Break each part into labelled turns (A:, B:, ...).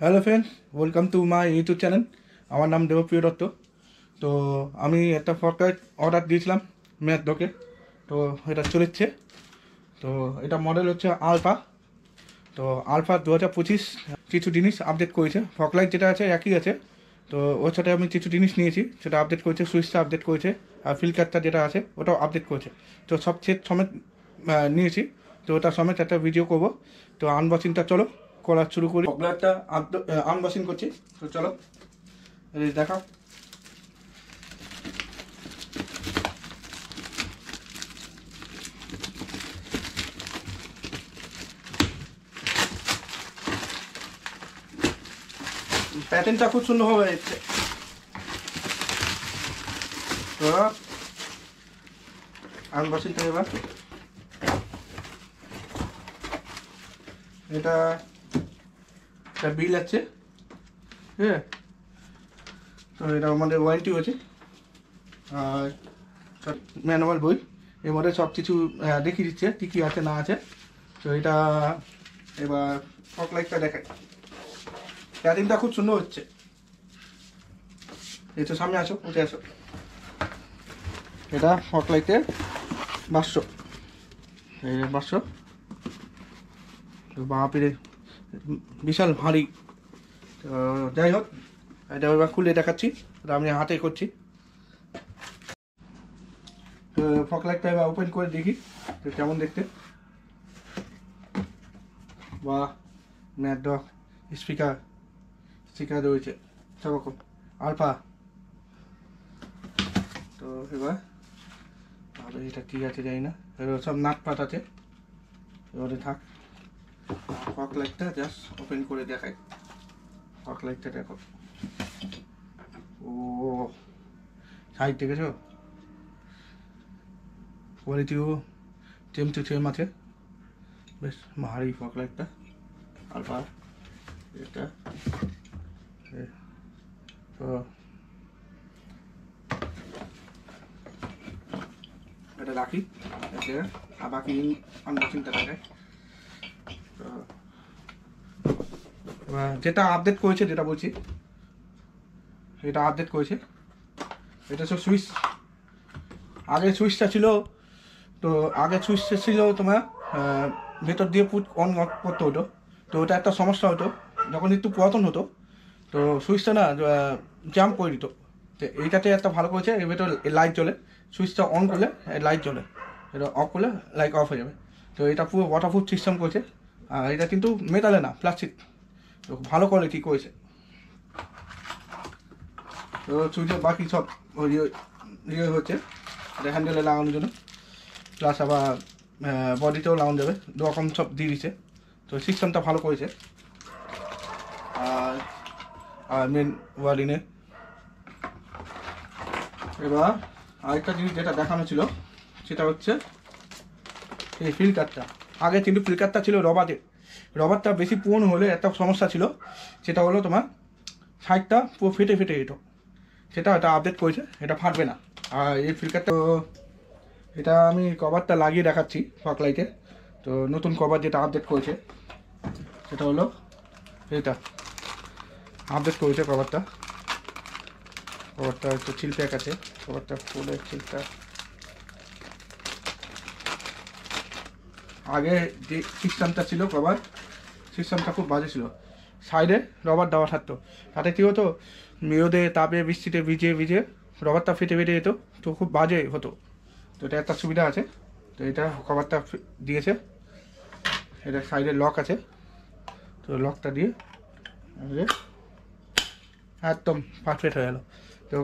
A: Hello friends, welcome to my YouTube channel. আমার নাম দেবপ্রিয় দত্ত। তো আমি একটা ফ্লিপকার্ট অর্ডার দিয়েছিলাম মেয়াদকে। তো এটা চলেছে। তো এটা মডেল হচ্ছে আলফা। তো আলফা 2025 কিছু জিনিস আপডেট করেছে। ফকলাইট যেটা আছে একই আছে। তো ওর সাথে আমি কিছু জিনিস নিয়েছি, সেটা আপডেট করেছে। সুইচটা আপডেট করেছে, আর ফিল্টারটা যেটা আছে ওটাও আপডেট করেছে। তো সব সেট সমেত নিয়েছি। তো ওটা সমেত একটা ভিডিও করব। তো আনবক্সিংটা চলো করা শুরু করি। ফকলাইটটা আনবক্সিং করছি। তো চলো দেখাও। প্যাটার্নটা খুব সুন্দরভাবে এসছে। তো আনবক্সিংটা এবার এটা একটা বিল আছে, হ্যাঁ। তো এটা আমাদের ওয়ারেন্টি আছে, আর ম্যানুয়াল বই। এর মধ্যে সব কিছু দেখিয়ে দিচ্ছে কী কী আছে না আছে। তো এটা এবার ফক লাইটটা দেখায়। প্যাটার্নটা খুব সুন্দর হচ্ছে। এই তো সামনে আসো, উঠে আসো। এটা ফক লাইটের বাক্স, এই বাক্স বাপরে বিশাল ভারী। তো যাই হোক, এটা এবার খুলে দেখাচ্ছি। এটা আমি হাতে করছি। তো ফক লাইটটা এবার ওপেন করে দেখি তো কেমন দেখতে। বা ম্যাট ডগ স্পিকার স্পিকার রয়েছে সব রকম আলফা। তো এবার এটা কী আছে জানি না, এবার সব নাট পাট আছে। এবারে থাক, ফক লাইটটা জাস্ট ওপেন করে দেখাই। ফক লাইটটা দেখো, ও সাইড দেখেছো, কোয়ালিটিও সেম টু সেম আছে। বেশ ভারী ফক লাইটটা আলফা। এটা তো এটা রাখি, আর বাকি আনবক্সিংটা দেখায়। তো যেটা আপডেট করেছে, যেটা বলছি এটা আপডেট করেছে। এটা সব সুইচ। আগে সুইচটা ছিল, তো আগে সুইচটা ছিল তোমার ভেতর দিয়ে পুট অন করতে হতো। তো ওটা একটা সমস্যা হতো যখন একটু পুরাতন হতো। তো সুইচটা না জাম্প করে দিত। তো এইটাতে একটা ভালো করেছে, এর ভেতর লাইট জ্বলে। সুইচটা অন করলে লাইট জ্বলে, এটা অফ করলে লাইট অফ হয়ে যাবে। তো এটা পুরো ওয়াটারপ্রুফ সিস্টেম করেছে। আর এটা কিন্তু মেটালে না, প্লাস্টিক। তো ভালো কোয়ালিটি করেছে। তো সুইচের বাকি সব ইয়ে হচ্ছে, এটা হ্যান্ডেলে লাগানোর জন্য, প্লাস আবার বডিতেও লাগানো যাবে। দু রকম সব দিয়ে দিচ্ছে। তো সিস্টেমটা ভালো করেছে। আর মেন ওয়ারিংয়ে এবার আরেকটা জিনিস যেটা দেখানো ছিল, সেটা হচ্ছে এই ফিল্টারটা। আগে কিন্তু ফিল্টারটা ছিল রবারের। রবারটা বেশি পুরনো হলে একটা সমস্যা ছিল, সেটা হলো তোমার সাইডটা পুরো ফেটে ফেটে যেত। সেটা এটা আপডেট করেছে, এটা ফাটবে না। আর এই ফিল্টারটা, এটা আমি কভারটা লাগিয়ে দেখাচ্ছি ফক লাইটে। তো নতুন কভার যেটা আপডেট করেছে সেটা হলো এটা আপডেট করেছে কভারটা। কভারটা একটু ছিল প্যাক আছে, কভারটা ফুলে ছিলটা। আগে যে সিস্টেমটা ছিল কভার, সিস্টেমটা খুব বাজে ছিল। সাইডে রবার দেওয়া থাকতো, তাতে কী হতো, রোদে তাপে বৃষ্টিতে ভিজে ভিজে রবারটা ফেটে ফেটে যেত। তো খুব বাজে হতো। তো এটা একটা সুবিধা আছে। তো এটা কভারটা দিয়েছে, এটা সাইডে লক আছে। তো লকটা দিয়ে একদম পারফেক্ট হয়ে গেল। তো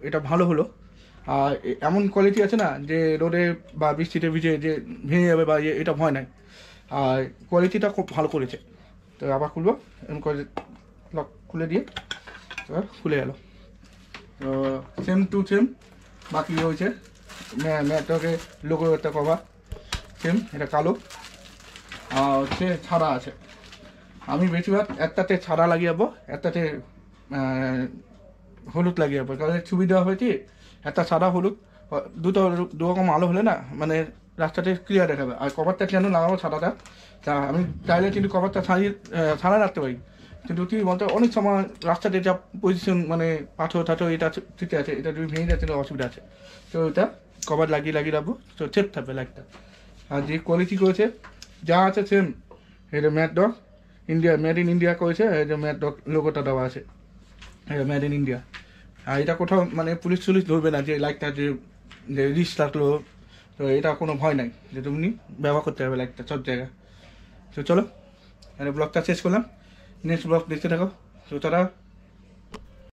A: এটা ভালো হলো। আর এমন কোয়ালিটি আছে না যে রোদে বা বৃষ্টিতে ভিজে যে ভেঙে যাবে বা এটা ভয় নাই। আর কোয়ালিটিটা খুব ভালো করেছে। তো আবার খুলবো, এমন করে লক খুলে দিয়ে এবার খুলে গেল। তো সেম টু সেম বাকি হয়েছে। ম্যাটকে লোগো একটা কভার সেম, এটা কালো। আর হচ্ছে ছাড়া আছে। আমি বেশিরভাগ একটাতে ছাড়া লাগিয়ে যাবো, একটাতে হলুদ লাগিয়ে যাবো। কারণ ছবি দেওয়া হয়েছে একটা সাদা হলুদ, দু রকম আলো হলে না মানে রাস্তাতে ক্লিয়ার দেখাবে। আর কভারটা কেন লাগাবো সাদাটা, তা আমি চাইলে কিন্তু কভারটা ছাড়া রাখতে পারি। কিন্তু কি বলতো অনেক সময় রাস্তাতে যা পজিশন মানে পাথর টাথর এটা ঠিক আছে, এটা যদি ভেঙে যাচ্ছে তো অসুবিধা আছে। তো এটা কভার লাগিয়ে রাখবো, তো সেফ থাকবে লাইটটা। আর যে কোয়ালিটি করেছে যা আছে সেম, এটা ম্যাট ডগ ইন্ডিয়া, মেড ইন ইন্ডিয়া করেছে, এই যে ম্যাট ডগ লোগোটা দেওয়া আছে, এটা মেড ইন ইন্ডিয়া। আর এটা কোথাও মানে পুলিশ টুলিশ ধরবে না যে লাইটটা যে রিস্ক থাকলো, তো এটা কোনো ভয় নাই, যে তুমি ব্যবহার করতে হবে লাইটটা সব জায়গায়। তো চলো, ব্লগটা শেষ করলাম, নেক্সট ব্লগ দেখতে থাকো। তো তারা